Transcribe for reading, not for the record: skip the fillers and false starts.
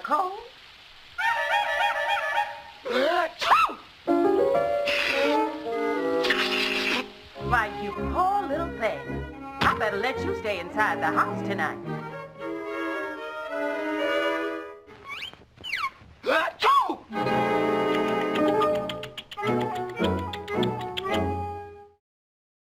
cold? Why, you poor little thing. I better let you stay inside the house tonight.